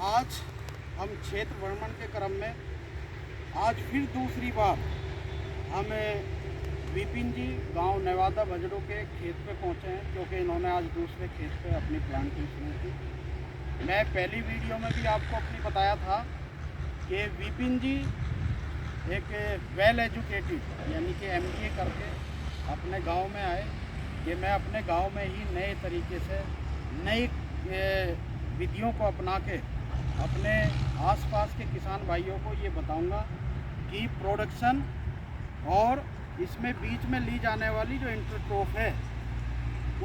आज हम क्षेत्र भ्रमण के क्रम में आज फिर दूसरी बार हम विपिन जी गांव नेवादा बजड़ों के खेत पे पहुंचे हैं, क्योंकि इन्होंने आज दूसरे खेत पे अपनी प्लांटिंग शुरू की। मैं पहली वीडियो में भी आपको अपनी बताया था कि विपिन जी एक वेल एजुकेटेड यानी कि MBA करके अपने गांव में आए कि मैं अपने गांव में ही नए तरीके से नई विधियों को अपना के अपने आसपास के किसान भाइयों को ये बताऊंगा कि प्रोडक्शन और इसमें बीच में ली जाने वाली जो इंटरक्रॉप है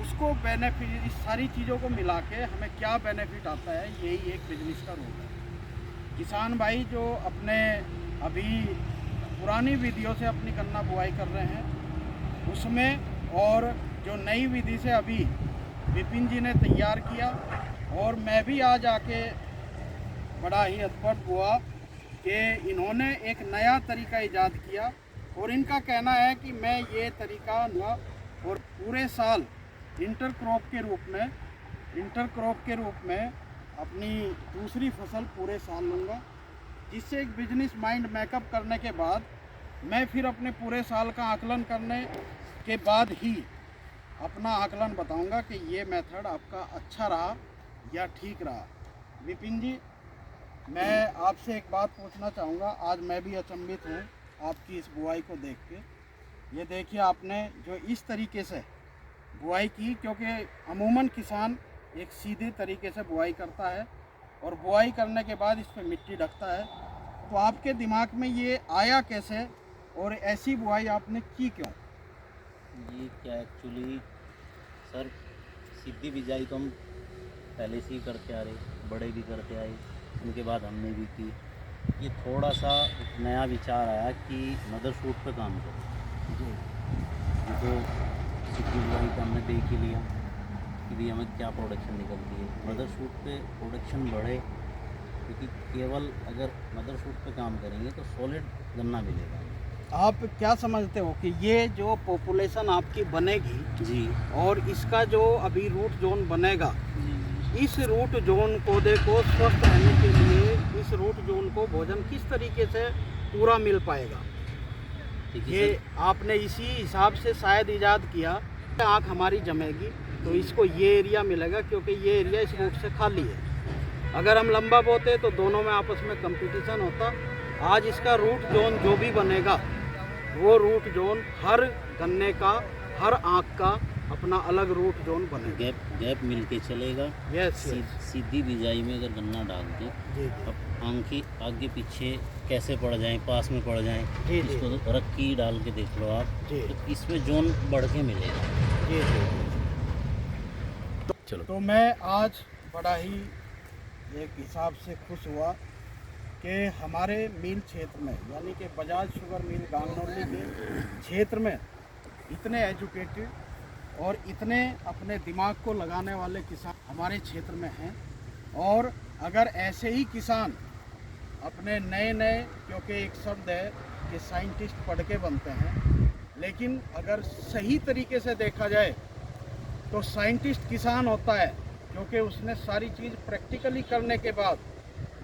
उसको बेनिफिट, इस सारी चीज़ों को मिला के हमें क्या बेनिफिट आता है, यही एक बिजनेस का रोल है। किसान भाई जो अपने अभी पुरानी विधियों से अपनी गन्ना बुआई कर रहे हैं उसमें, और जो नई विधि से अभी विपिन जी ने तैयार किया, और मैं भी आज आके बड़ा ही अद्भुत हुआ कि इन्होंने एक नया तरीका ईजाद किया। और इनका कहना है कि मैं ये तरीका लूँगा और पूरे साल इंटरक्रॉप के रूप में अपनी दूसरी फसल पूरे साल लूँगा, जिससे एक बिजनेस माइंड मेकअप करने के बाद मैं फिर अपने पूरे साल का आकलन करने के बाद ही अपना आकलन बताऊंगा कि ये मेथड आपका अच्छा रहा या ठीक रहा। विपिन जी, मैं आपसे एक बात पूछना चाहूँगा। आज मैं भी अचंभित हूँ आपकी इस बुआई को देख के। ये देखिए आपने जो इस तरीके से बुआई की, क्योंकि अमूमन किसान एक सीधे तरीके से बुआई करता है और बुआई करने के बाद इस पर मिट्टी ढकता है। तो आपके दिमाग में ये आया कैसे और ऐसी बुआई आपने की क्यों? ये क्या एक्चुअली सर, सीधी बिजाई तो हम पहले से ही करते आ रहे, बड़े भी करते आए, उनके बाद हमने भी की। ये थोड़ा सा एक नया विचार आया कि मदर शूट पे काम करो जी। तो सीधी बिजाई का हमने देख ही लिया कि भी हमें क्या प्रोडक्शन निकलती है। मदर शूट पे प्रोडक्शन बढ़े, क्योंकि केवल अगर मदर शूट पे काम करेंगे तो सॉलिड गन्ना मिलेगा। आप क्या समझते हो कि ये जो पॉपुलेशन आपकी बनेगी जी, और इसका जो अभी रूट जोन बनेगा जी, इस रूट जोन पौधे को स्वस्थ रहने के लिए इस रूट जोन को भोजन किस तरीके से पूरा मिल पाएगा? ये आपने इसी हिसाब से शायद इजाद किया। आँख हमारी जमेगी तो इसको ये एरिया मिलेगा, क्योंकि ये एरिया इस रूट से खाली है। अगर हम लंबा बोते तो दोनों में आपस में कंपटीशन होता। आज इसका रूट जोन जो भी बनेगा वो रूट जोन हर गन्ने का, हर आँख का अपना अलग रूट जोन बनेगा। गैप मिल के चलेगा। यस, सीधी बिजाई में अगर गन्ना डाल दें, जी, अब आंखें आगे पीछे कैसे पड़ जाएं, पास में पड़ जाएं, जी, इसको तो रक्की डाल के देख लो आप, जी, तो इसमें जोन बढ़ के मिलेगा। जी, चलो। तो मैं आज बड़ा ही एक हिसाब से खुश हुआ कि हमारे मिल क्षेत्र में यानी कि बजाज शुगर मिल गांगनौली के क्षेत्र में इतने एजुकेटेड और इतने अपने दिमाग को लगाने वाले किसान हमारे क्षेत्र में हैं। और अगर ऐसे ही किसान अपने नए, क्योंकि एक शब्द है कि साइंटिस्ट पढ़ के बनते हैं, लेकिन अगर सही तरीके से देखा जाए तो साइंटिस्ट किसान होता है, क्योंकि उसने सारी चीज़ प्रैक्टिकली करने के बाद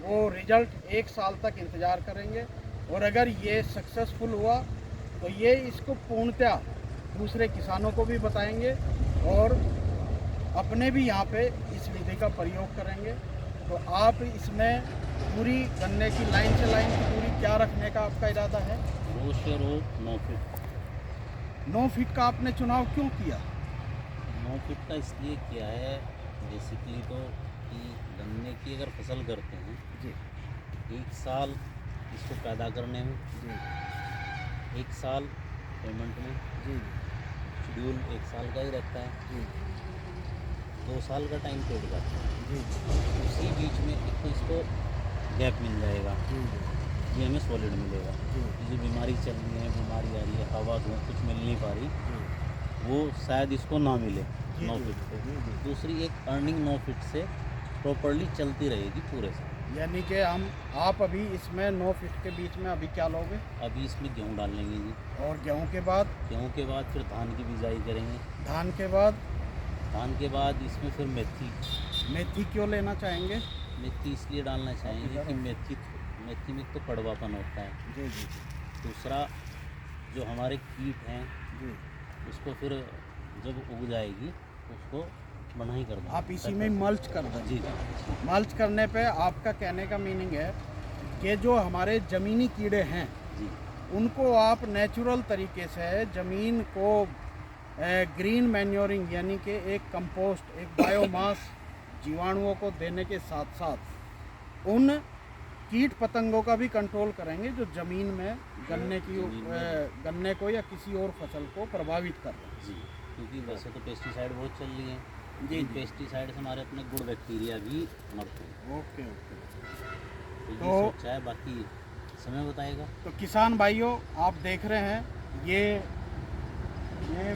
वो रिजल्ट 1 साल तक इंतज़ार करेंगे। और अगर ये सक्सेसफुल हुआ तो ये इसको पूर्णतः दूसरे किसानों को भी बताएंगे और अपने भी यहाँ पे इस विधि का प्रयोग करेंगे। तो आप इसमें पूरी गन्ने की लाइन से लाइन की दूरी क्या रखने का आपका इरादा है? रो से रो 9 फीट। 9 फीट का आपने चुनाव क्यों किया? 9 फीट का इसलिए किया है बेसिकली तो कि गन्ने की अगर फसल करते हैं जी, 1 साल इसको पैदा करने में, जी, 1 साल पेमेंट में, जी, शेड्यूल 1 साल का ही रहता है, जी, 2 साल का टाइम पेड़ जाता है। जी, उसी बीच में एक तो इसको गैप मिल जाएगा, जी, ये हमें सॉलिड मिलेगा। जी, ये जो बीमारी चल रही है, बीमारी आ रही है, हवा धूप कुछ मिल नहीं पा रही, वो शायद इसको ना मिले 9 फीट पे। दूसरी एक अर्निंग 9 फीट से प्रॉपरली चलती रहेगी पूरे से। यानी कि आप अभी इसमें 9 फीट के बीच में अभी क्या लोगे? अभी इसमें गेहूँ डाल लेंगे जी। और गेहूं के बाद? गेहूँ के बाद फिर धान की बिजाई करेंगे। धान के बाद? धान के बाद इसमें फिर मेथी। मेथी क्यों लेना चाहेंगे? मेथी इसलिए डालना चाहेंगे कि मेथी में तो कड़वापन होता है। जी जी दूसरा जो हमारे कीट हैं जी, उसको फिर जब उग जाएगी उसको बनाई कर दें। आप इसी में मल्च कर दें। जी जी मल्च करने पे आपका कहने का मीनिंग है कि जो हमारे ज़मीनी कीड़े हैं जी उनको आप नेचुरल तरीके से ज़मीन को ग्रीन मैन्योरिंग यानी कि एक कंपोस्ट, एक बायोमास जीवाणुओं को देने के साथ साथ उन कीट पतंगों का भी कंट्रोल करेंगे जो ज़मीन में गन्ने को या किसी और फसल को प्रभावित कर रहे हैं। जी, क्योंकि वैसे तो पेस्टिसाइड बहुत चल रही हैं जी, लेकिन पेस्टिसाइड से हमारे अपने गुड बैक्टीरिया भी मरते हैं। Okay okay. तो ये तो- सोचा है, बाकी समय बताएगा। तो किसान भाइयों, आप देख रहे हैं ये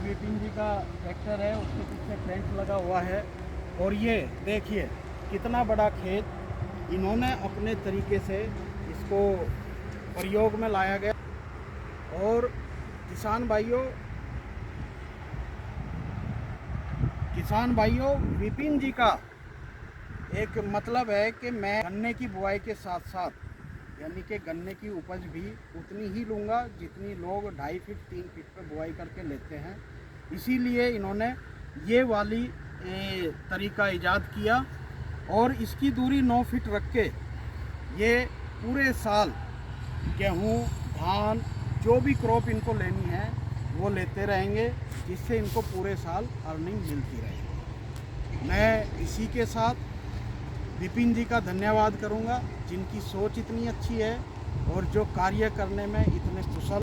विपिन जी का ट्रैक्टर है, उसके पीछे टेंट लगा हुआ है और ये देखिए कितना बड़ा खेत इन्होंने अपने तरीके से इसको प्रयोग में लाया गया। और किसान भाइयों विपिन जी का एक मतलब है कि मैं गन्ने की बुआई के साथ साथ यानी कि गन्ने की उपज भी उतनी ही लूँगा जितनी लोग 2.5 फीट 3 फीट पे बुआई करके लेते हैं। इसीलिए इन्होंने ये वाली तरीका ईजाद किया और इसकी दूरी 9 फीट रख के ये पूरे साल गेहूँ, धान, जो भी क्रॉप इनको लेनी है वो लेते रहेंगे, जिससे इनको पूरे साल अर्निंग मिलती रहेगी। मैं इसी के साथ विपिन जी का धन्यवाद करूंगा, जिनकी सोच इतनी अच्छी है और जो कार्य करने में इतने कुशल